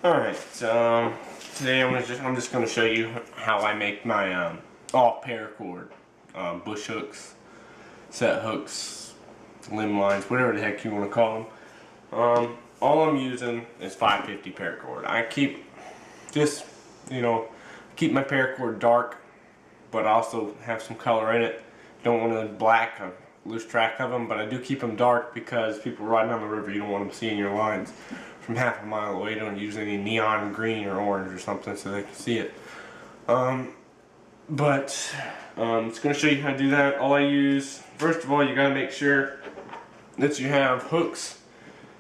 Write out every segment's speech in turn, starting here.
Alright, today I'm just going to show you how I make my all paracord bush hooks, set hooks, limb lines, whatever the heck you want to call them. All I'm using is 550 paracord. I keep just, keep my paracord dark, but also have some color in it. Don't want to black, I lose track of them, but I do keep them dark because people riding on the river, you don't want them seeing your lines from half a mile away. Don't use any neon green or orange or something so they can see it. It's going to show you how to do that. All I use, first of all, you got to make sure that you have hooks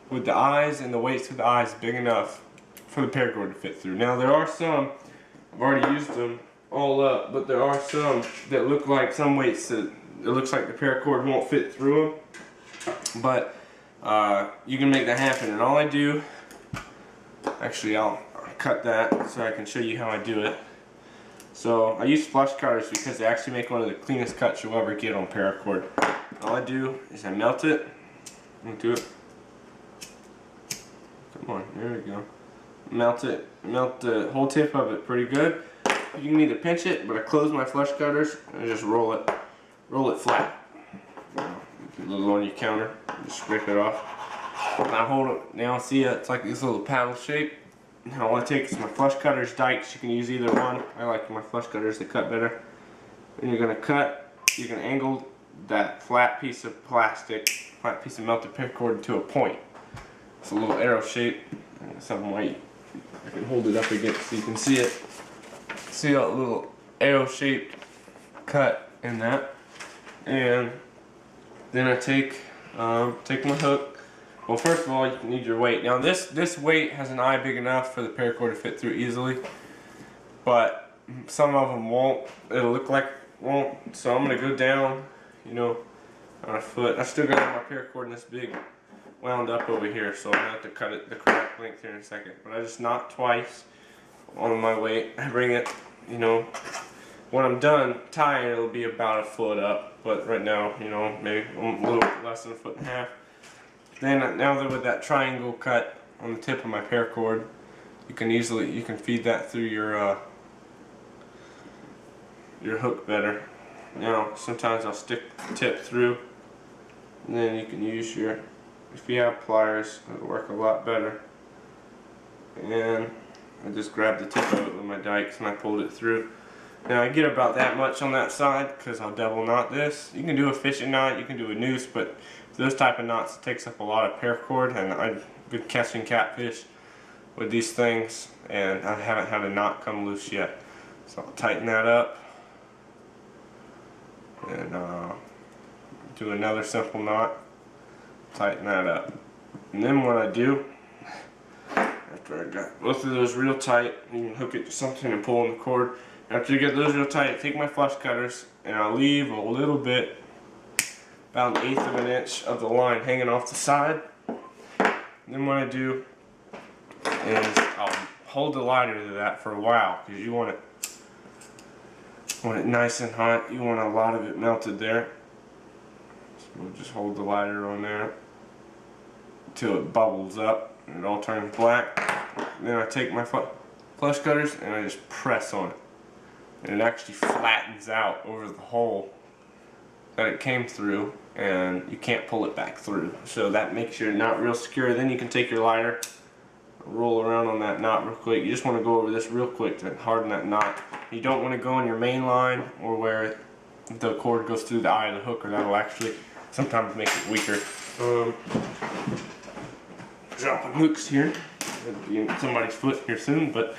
with the eyes and the weights of the eyes big enough for the paracord to fit through. Now there are some, I've already used them all up, but there are some that look like some weights that it looks like the paracord won't fit through them. But you can make that happen, and all I do, actually I'll cut that so I can show you how I do it. So I use flush cutters because they actually make one of the cleanest cuts you'll ever get on paracord. All I do is I melt it. Do it. Come on, there we go. Melt it, melt the whole tip of it pretty good. You can either pinch it, but I close my flush cutters and just roll it flat. A little on your counter, just scrape it off. Now hold it, now see it's like this little paddle shape. Now all I take is my flush cutters, dikes, you can use either one. I like my flush cutters, they cut better. And you're going to cut, you're going to angle that flat piece of plastic, flat piece of melted paracord to a point. It's a little arrow shape, something white. I can hold it up against so you can see it. See that little arrow shaped cut in that. And then I take my hook. Well, first of all, you need your weight. Now this weight has an eye big enough for the paracord to fit through easily, but some of them won't. It'll look like it won't. So I'm gonna go down, on a foot. I still got my paracord in this big wound up over here, so I have to cut it the correct length here in a second. But I just knot twice on my weight. I bring it, when I'm done tying, it'll be about a foot up. But right now, maybe a little less than a foot and a half. Then now that with that triangle cut on the tip of my paracord, you can feed that through your hook better. Now sometimes I'll stick the tip through, and then you can use if you have pliers, it'll work a lot better. And I just grabbed the tip of it with my dikes and I pulled it through. Now I get about that much on that side because I'll double knot this. You can do a fishing knot, you can do a noose, but those type of knots takes up a lot of paracord, and I've been catching catfish with these things and I haven't had a knot come loose yet. So I'll tighten that up and do another simple knot, tighten that up. And then what I do, after I got both of those real tight, you can hook it to something and pull on the cord. After you get those real tight, take my flush cutters and I'll leave a little bit, about 1/8 of an inch of the line hanging off the side. And then what I do is I'll hold the lighter to that for a while because you want it nice and hot. You want a lot of it melted there. So we'll just hold the lighter on there until it bubbles up and it all turns black. And then I take my flush cutters and I just press on it. And it actually flattens out over the hole that it came through, and you can't pull it back through. So that makes your knot real secure. Then you can take your lighter, roll around on that knot real quick. You just want to go over this real quick to harden that knot. You don't want to go on your main line or where the cord goes through the eye of the hook, or that'll actually sometimes make it weaker. Dropping hooks here. It'll be in somebody's foot here soon, but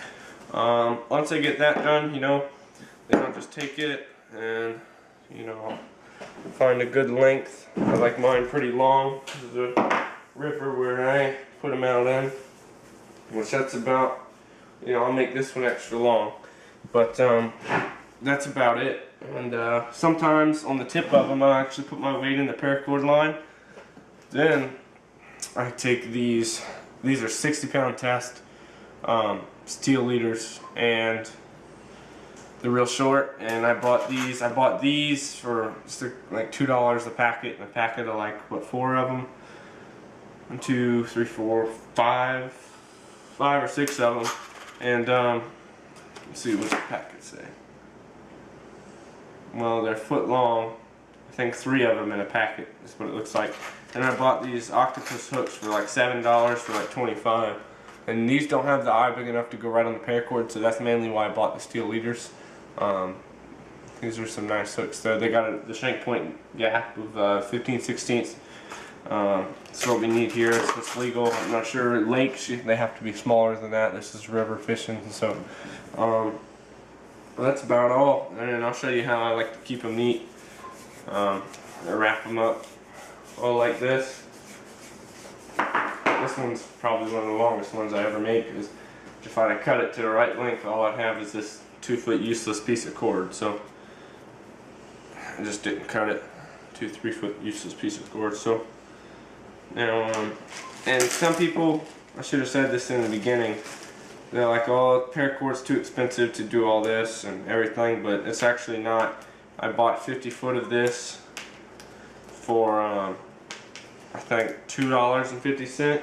once I get that done, then I'll just take it and, find a good length. I like mine pretty long. This is a river where I put them out in, which that's about, I'll make this one extra long. But that's about it. And sometimes on the tip of them, I actually put my weight in the paracord line. Then I take these are 60-pound test steel leaders, and they're real short, and I bought these for like $2 a packet, and a packet of like, what, 4 of them? 1, 2, 3, 4, 5, 5 or 6 of them, and let's see what the packets say. Well, they're 1 foot long. I think 3 of them in a packet is what it looks like. And I bought these octopus hooks for like $7 for like 25. And these don't have the eye big enough to go right on the paracord, so that's mainly why I bought the steel leaders. These are some nice hooks though. They got the shank point gap of 15/16. That's what we need here. It's legal. I'm not sure lakes, they have to be smaller than that. This is river fishing, so well, that's about all. And I'll show you how I like to keep them neat. I wrap them up all like this. This one's probably one of the longest ones I ever made, because if I cut it to the right length, all I'd have is this 2-foot useless piece of cord. So I just didn't cut it to 3-foot useless piece of cord. So now, and some people, I should have said this in the beginning, they're like, oh, paracord's too expensive to do all this and everything, but it's actually not. I bought 50 foot of this for I think $2.50,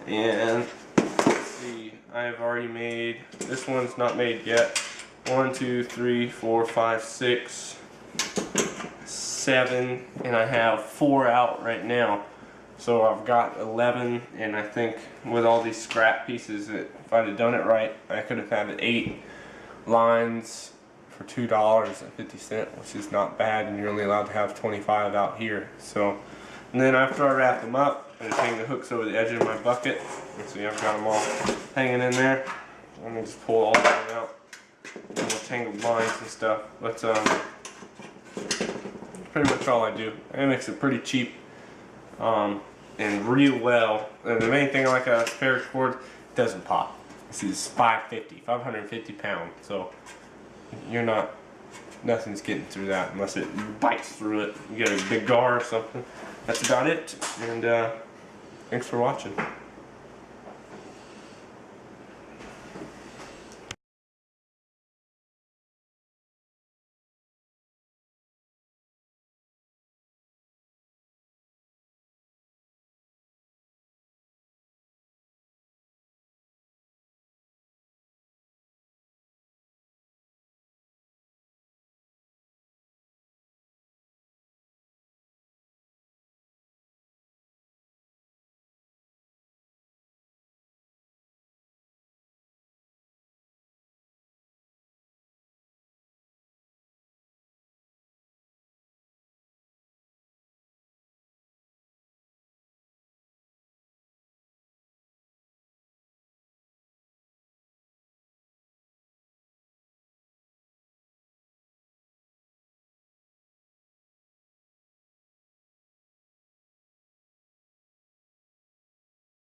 and let's see, I have already made, this one's not made yet, 1, 2, 3, 4, 5, 6, 7, and I have 4 out right now. So I've got 11, and I think with all these scrap pieces, if I'd have done it right, I could have had 8 lines for $2.50, which is not bad, and you're only allowed to have 25 out here. So, and then after I wrap them up, I just hang the hooks over the edge of my bucket. And see, I've got them all hanging in there. I'm gonna just pull all of them out, and we'll tangle lines and stuff. But pretty much all I do. It makes it pretty cheap. And real well. And the main thing I like about this paracord, it doesn't pop. This is 550 pounds. So you're not, nothing's getting through that unless it bites through it. You get a big gar or something. That's about it. And thanks for watching.